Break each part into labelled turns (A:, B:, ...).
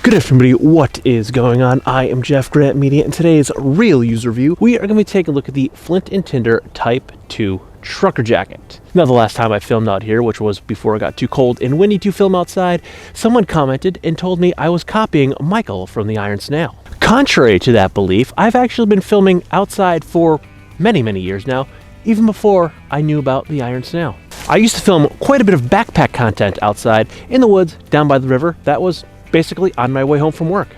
A: Good afternoon, everybody. What is going on? I am jeffgrantMEDIA, and today's real user review, we are going to be taking a look at the Flint and Tinder Type 2 trucker jacket. Now, the last time I filmed out here, which was before it got too cold and windy to film outside, someone commented and told me I was copying Michael from the Iron Snail. Contrary to that belief, I've actually been filming outside for many years now, even before I knew about the Iron Snail. I used to film quite a bit of backpack content outside in the woods down by the river. That was basically on my way home from work.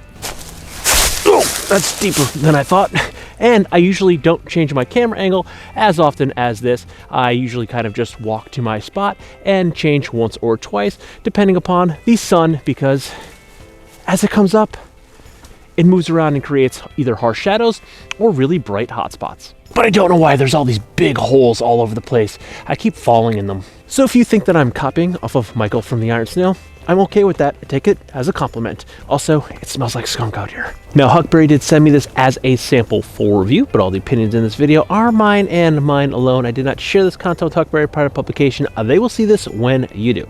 A: Oh, that's deeper than I thought. And I usually don't change my camera angle as often as this. I usually kind of just walk to my spot and change once or twice, depending upon the sun, because as it comes up, it moves around and creates either harsh shadows or really bright hotspots. But I don't know why there's all these big holes all over the place. I keep falling in them. So if you think that I'm copying off of Michael from the Iron Snail, I'm okay with that. I take it as a compliment. Also, it smells like skunk out here. Now, Huckberry did send me this as a sample for review, but all the opinions in this video are mine and mine alone. I did not share this content with Huckberry prior to publication. They will see this when you do.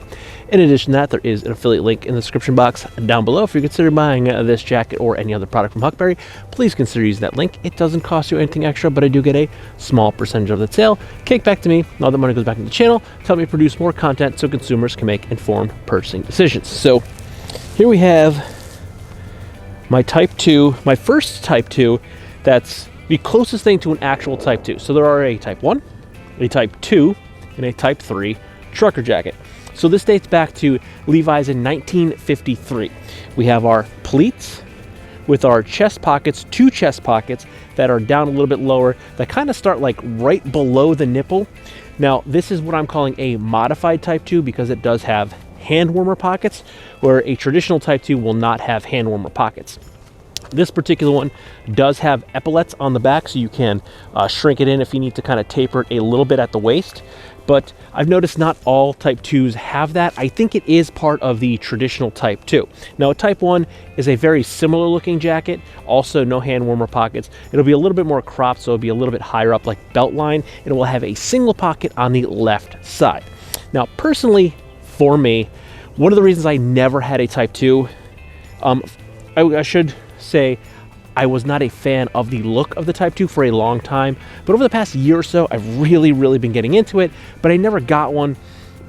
A: In addition to that, there is an affiliate link in the description box down below. If you consider buying this jacket or any other product from Huckberry, please consider using that link. It doesn't cost you anything extra, but I do get a small percentage of the sale kicked back to me. All that money goes back into the channel to help me produce more content so consumers can make informed purchasing decisions. So here we have my Type 2, my first Type 2 that's the closest thing to an actual Type 2. So there are a Type 1, a Type 2, and a Type 3 trucker jacket. So this dates back to Levi's in 1953. We have our pleats with our chest pockets, two chest pockets that are down a little bit lower, that kind of start like right below the nipple. Now, this is what I'm calling a modified Type 2 because it does have hand warmer pockets, where a traditional Type 2 will not have hand warmer pockets. This particular one does have epaulets on the back, so you can shrink it in if you need to kind of taper it a little bit at the waist. But I've noticed not all Type 2s have that. I think it is part of the traditional Type 2. Now, a Type 1 is a very similar looking jacket, also no hand warmer pockets. It'll be a little bit more cropped, so it'll be a little bit higher up like belt line. It will have a single pocket on the left side. Now, personally, for me, one of the reasons I never had a Type 2, I should say I was not a fan of the look of the Type 2 for a long time, but over the past year or so, I've really been getting into it, but I never got one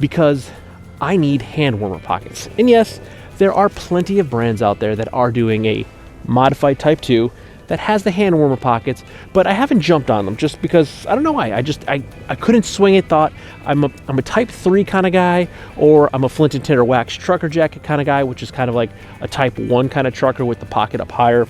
A: because I need hand warmer pockets. And yes, there are plenty of brands out there that are doing a modified Type 2 that has the hand warmer pockets, but I haven't jumped on them just because I don't know why. I couldn't swing it. Thought I'm a Type 3 kind of guy, or I'm a Flint and Tinder wax trucker jacket kind of guy, which is kind of like a Type 1 kind of trucker with the pocket up higher.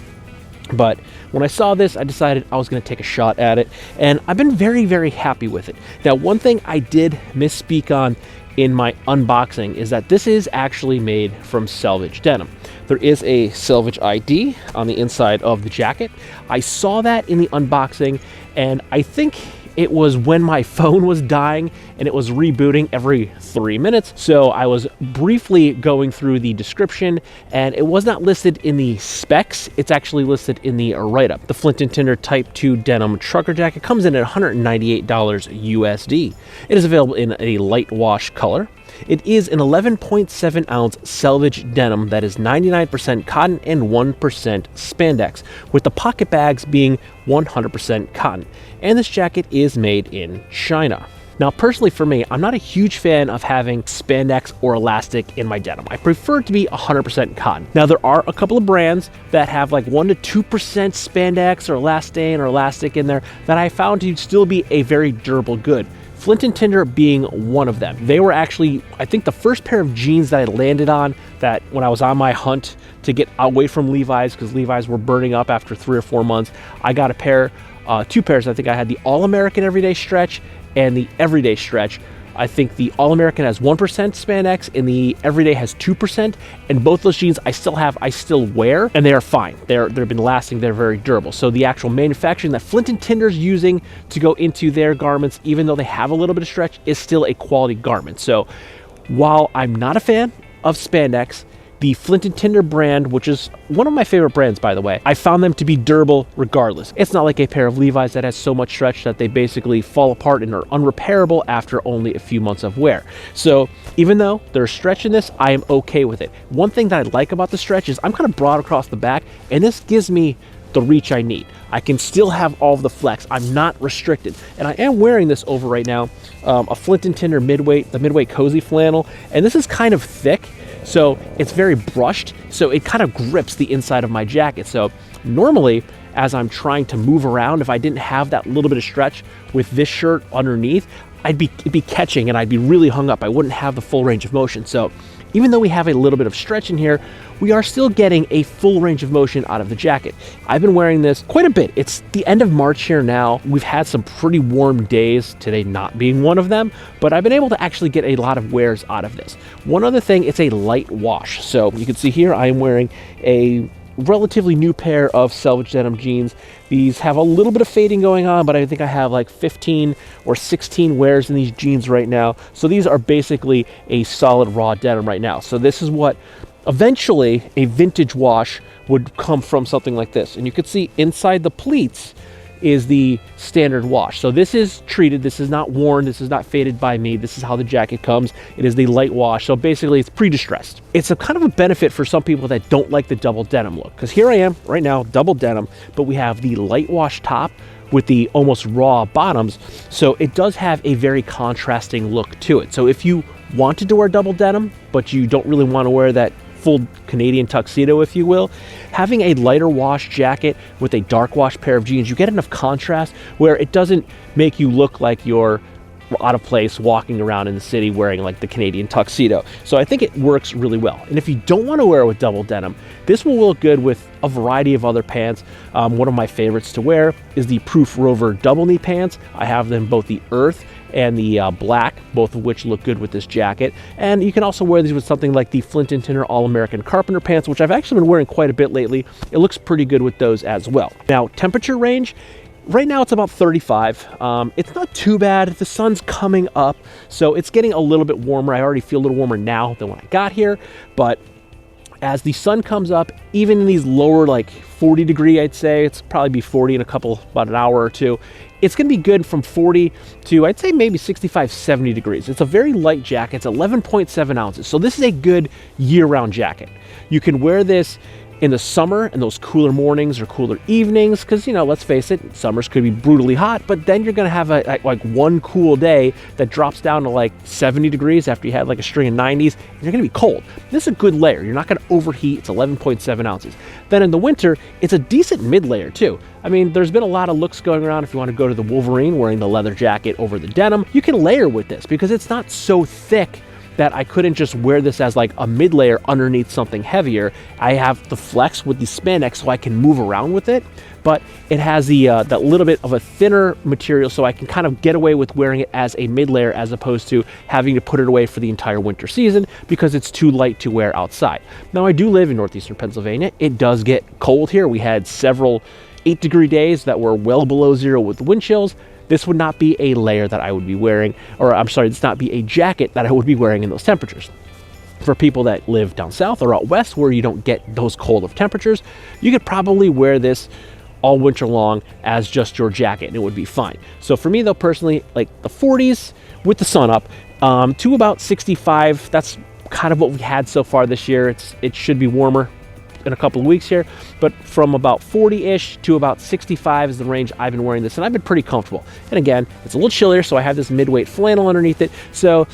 A: But when I saw this, I decided I was going to take a shot at it, and I've been very happy with it. Now, one thing I did misspeak on in my unboxing is that this is actually made from Selvedge Denim. There is a Selvedge ID on the inside of the jacket. I saw that in the unboxing, and I think it was when my phone was dying and it was rebooting every 3 minutes. So I was briefly going through the description, and it was not listed in the specs. It's actually listed in the write-up. The Flint and Tinder Type 2 denim trucker jacket comes in at $198 USD. It is available in a light wash color. It is an 11.7 ounce Selvedge denim that is 99% cotton and 1% spandex, with the pocket bags being 100% cotton. And this jacket is made in China. Now, personally for me, I'm not a huge fan of having spandex or elastic in my denim. I prefer it to be 100% cotton. Now, there are a couple of brands that have like 1 to 2% spandex or elastane or elastic in there that I found to still be a very durable good. Flint and Tinder being one of them. They were actually, I think, the first pair of jeans that I landed on that when I was on my hunt to get away from Levi's, because Levi's were burning up after 3 or 4 months. I got a pair, 2 pairs. I think I had the All-American Everyday Stretch and the Everyday Stretch. I think the All-American has 1% spandex and the Everyday has 2%. And both those jeans I still wear, and they are fine. They've been lasting, they're very durable. So the actual manufacturing that Flint and Tinder's using to go into their garments, even though they have a little bit of stretch, is still a quality garment. So while I'm not a fan of spandex, The Flint and Tinder brand, which is one of my favorite brands, by the way, I found them to be durable regardless. It's not like a pair of Levi's that has so much stretch that they basically fall apart and are unrepairable after only a few months of wear. So even though there's stretch in this, I am okay with it. One thing that I like about the stretch is I'm kind of broad across the back, and this gives me the reach I need. I can still have all of the flex. I'm not restricted. And I am wearing this over right now, a Flint and Tinder midweight, the midweight cozy flannel. And this is kind of thick, so it's very brushed. So it kind of grips the inside of my jacket. So normally, as I'm trying to move around, if I didn't have that little bit of stretch with this shirt underneath, it'd be catching and I'd be really hung up. I wouldn't have the full range of motion. So even though we have a little bit of stretch in here, we are still getting a full range of motion out of the jacket. I've been wearing this quite a bit. It's the end of March here now. We've had some pretty warm days, today not being one of them, but I've been able to actually get a lot of wears out of this. One other thing, it's a light wash. So you can see here I am wearing a relatively new pair of Selvedge Denim jeans. These have a little bit of fading going on, but I think I have like 15 or 16 wears in these jeans right now. So these are basically a solid raw denim right now. So this is what eventually a vintage wash would come from, something like this. And you can see inside the pleats is the standard wash. So this is treated, this is not worn, this is not faded by me, this is how the jacket comes. It is the light wash, so basically it's pre-distressed. It's a kind of a benefit for some people that don't like the double denim look, because here I am right now, double denim, but we have the light wash top with the almost raw bottoms, so it does have a very contrasting look to it. So if you wanted to wear double denim, but you don't really want to wear that full Canadian tuxedo, if you will, having a lighter wash jacket with a dark wash pair of jeans, you get enough contrast where it doesn't make you look like you're out of place walking around in the city wearing like the Canadian tuxedo. So I think it works really well. And if you don't want to wear it with double denim, this will look good with a variety of other pants. One of my favorites to wear is the Proof Rover double knee pants. I have them both the earth and the black, both of which look good with this jacket. And you can also wear these with something like the Flint and Tinder All-American Carpenter pants, which I've actually been wearing quite a bit lately. It looks pretty good with those as well. Now, temperature range, right now it's about 35. It's not too bad. The sun's coming up, so it's getting a little bit warmer. I already feel a little warmer now than when I got here, but as the sun comes up, even in these lower, like 40 degree, I'd say, it's probably be 40 in about an hour or two. It's gonna be good from 40 to, I'd say, maybe 65, 70 degrees. It's a very light jacket. It's 11.7 ounces. So this is a good year-round jacket. You can wear this in the summer and those cooler mornings or cooler evenings, because, you know, let's face it, summers could be brutally hot, but then you're gonna have like one cool day that drops down to like 70 degrees after you had like a string of 90s, and you're gonna be cold. This is a good layer. You're not gonna overheat. It's 11.7 ounces. Then in the winter, it's a decent mid layer too. I mean, there's been a lot of looks going around. If you want to go to the Wolverine wearing the leather jacket over the denim, you can layer with this because it's not so thick that I couldn't just wear this as like a mid layer underneath something heavier. I have the flex with the spandex so I can move around with it, but it has the that little bit of a thinner material, so I can kind of get away with wearing it as a mid layer as opposed to having to put it away for the entire winter season because it's too light to wear outside. Now, I do live in northeastern Pennsylvania. It does get cold here. We had several 8-degree days that were well below zero with wind chills. This would not be a layer that I would be wearing, or I'm sorry, this not be a jacket that I would be wearing in those temperatures. For people that live down south or out west where you don't get those cold of temperatures, you could probably wear this all winter long as just your jacket and it would be fine. So for me though, personally, like the 40s with the sun up to about 65, that's kind of what we had so far this year. It should be warmer in a couple of weeks here, but from about 40-ish to about 65 is the range I've been wearing this, and I've been pretty comfortable. And again, it's a little chillier, so I have this mid-weight flannel underneath it, so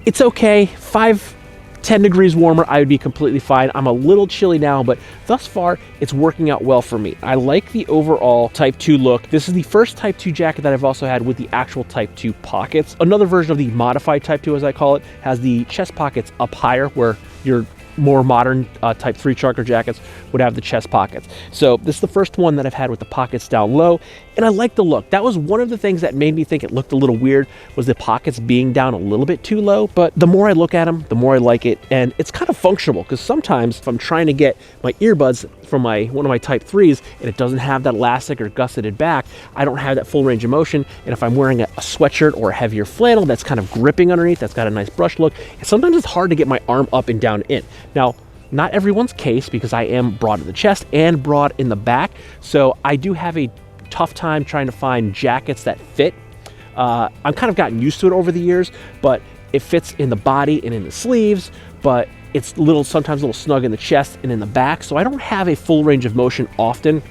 A: it's okay. 5-10 degrees warmer, I would be completely fine. I'm a little chilly now, but thus far, it's working out well for me. I like the overall Type 2 look. This is the first Type 2 jacket that I've also had with the actual Type 2 pockets. Another version of the modified Type 2, as I call it, has the chest pockets up higher, where your more modern Type 3 trucker jackets would have the chest pockets. So this is the first one that I've had with the pockets down low, and I like the look. That was one of the things that made me think it looked a little weird, was the pockets being down a little bit too low, but the more I look at them, the more I like it, and it's kind of functional, because sometimes if I'm trying to get my earbuds from one of my Type 3s and it doesn't have that elastic or gusseted back, I don't have that full range of motion, and if I'm wearing a sweatshirt or a heavier flannel that's kind of gripping underneath, that's got a nice brush look, and sometimes it's hard to get my arm up and down in. Now, not everyone's case, because I am broad in the chest and broad in the back, so I do have a tough time trying to find jackets that fit. I've kind of gotten used to it over the years, but it fits in the body and in the sleeves, but it's sometimes a little snug in the chest and in the back, so I don't have a full range of motion often.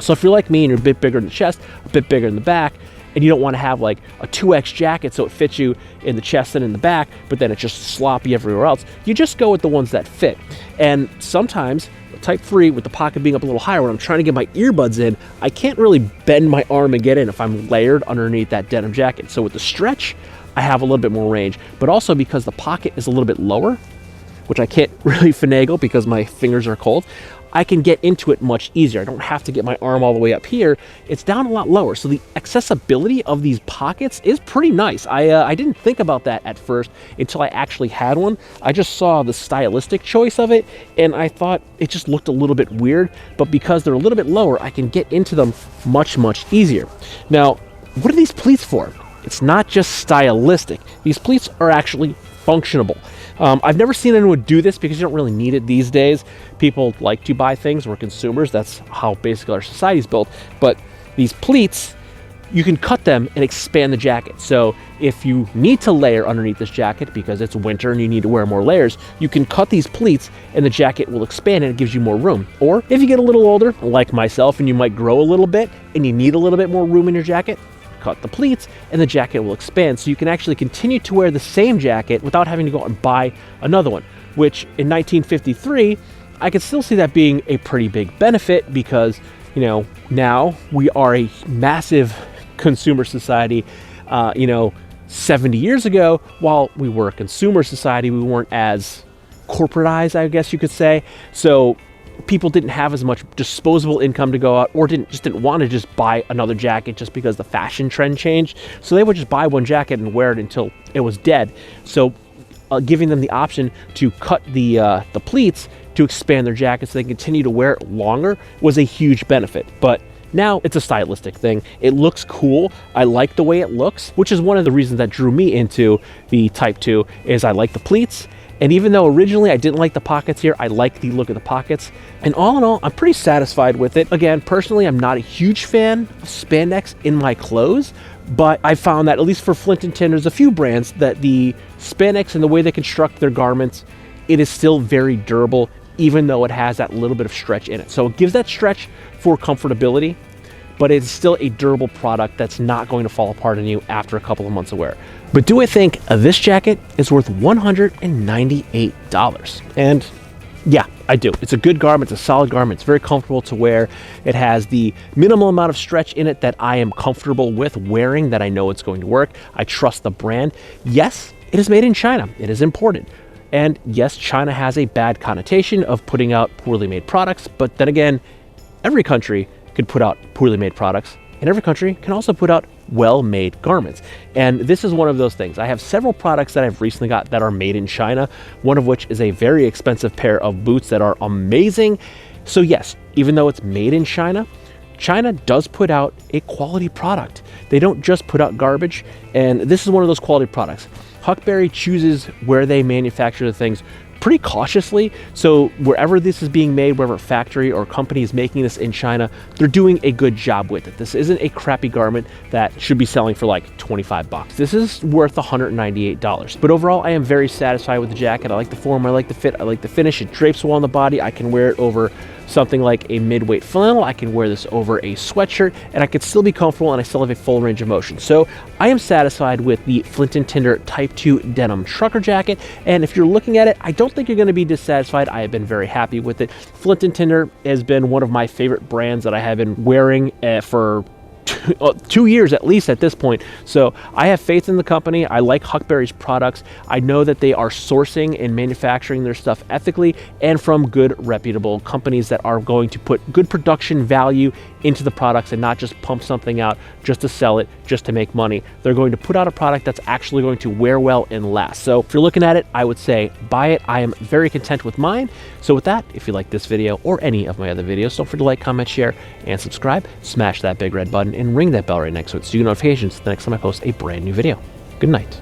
A: So if you're like me and you're a bit bigger in the chest, a bit bigger in the back, and you don't want to have like a 2X jacket so it fits you in the chest and in the back, but then it's just sloppy everywhere else, you just go with the ones that fit. And sometimes, type 3, with the pocket being up a little higher, when I'm trying to get my earbuds in, I can't really bend my arm and get in if I'm layered underneath that denim jacket. So with the stretch, I have a little bit more range, but also because the pocket is a little bit lower, which I can't really finagle because my fingers are cold, I can get into it much easier. I don't have to get my arm all the way up here. It's down a lot lower. So the accessibility of these pockets is pretty nice. I didn't think about that at first until I actually had one. I just saw the stylistic choice of it and I thought it just looked a little bit weird, but because they're a little bit lower, I can get into them much, much easier. Now, what are these pleats for? It's not just stylistic. These pleats are actually functional. I've never seen anyone do this because you don't really need it these days. People like to buy things. We're consumers. That's how basically our society is built. But these pleats, you can cut them and expand the jacket. So if you need to layer underneath this jacket because it's winter and you need to wear more layers, you can cut these pleats and the jacket will expand and it gives you more room. Or if you get a little older, like myself, and you might grow a little bit and you need a little bit more room in your jacket, cut the pleats and the jacket will expand, so you can actually continue to wear the same jacket without having to go out and buy another one, which in 1953 I could still see that being a pretty big benefit because, you know, now we are a massive consumer society. 70 years ago, while we were a consumer society, we weren't as corporatized, I guess you could say. So people didn't have as much disposable income to go out, or just didn't want to just buy another jacket just because the fashion trend changed. So they would just buy one jacket and wear it until it was dead. So giving them the option to cut the pleats to expand their jacket so they can continue to wear it longer was a huge benefit. But now it's a stylistic thing. It looks cool. I like the way it looks, which is one of the reasons that drew me into the Type 2 is I like the pleats. And even though originally I didn't like the pockets here, I like the look of the pockets. And all in all, I'm pretty satisfied with it. Again, personally, I'm not a huge fan of spandex in my clothes, but I found that at least for Flint and Tinder, there's a few brands that the spandex and the way they construct their garments, it is still very durable, even though it has that little bit of stretch in it. So it gives that stretch for comfortability, but it's still a durable product that's not going to fall apart on you after a couple of months of wear. But do I think this jacket is worth $198? And yeah, I do. It's a good garment. It's a solid garment. It's very comfortable to wear. It has the minimal amount of stretch in it that I am comfortable with wearing, that I know it's going to work. I trust the brand. Yes, it is made in China. It is imported. And yes, China has a bad connotation of putting out poorly made products. But then again, every country could put out poorly made products, and every country can also put out well-made garments. And this is one of those things. I have several products that I've recently got that are made in China, one of which is a very expensive pair of boots that are amazing. So yes, even though it's made in China, China does put out a quality product. They don't just put out garbage, and this is one of those quality products. Huckberry chooses where they manufacture the things pretty cautiously. So wherever this is being made, wherever factory or company is making this in China, they're doing a good job with it. This isn't a crappy garment that should be selling for like 25 bucks. This is worth $198. But overall, I am very satisfied with the jacket. I like the form, I like the fit, I like the finish. It drapes well on the body. I can wear it over something like a mid-weight flannel. I can wear this over a sweatshirt and I could still be comfortable and I still have a full range of motion. So I am satisfied with the Flint and Tinder Type 2 denim trucker jacket. And if you're looking at it, I don't think you're going to be dissatisfied. I have been very happy with it. Flint and Tinder has been one of my favorite brands that I have been wearing for 2 years at least at this point. So I have faith in the company. I like Huckberry's products. I know that they are sourcing and manufacturing their stuff ethically and from good reputable companies that are going to put good production value into the products and not just pump something out just to sell it, just to make money. They're going to put out a product that's actually going to wear well and last. So if you're looking at it, I would say buy it. I am very content with mine. So with that, if you like this video or any of my other videos, don't forget to like, comment, share, and subscribe. Smash that big red button and ring that bell right next to it so you get notifications the next time I post a brand new video. Good night.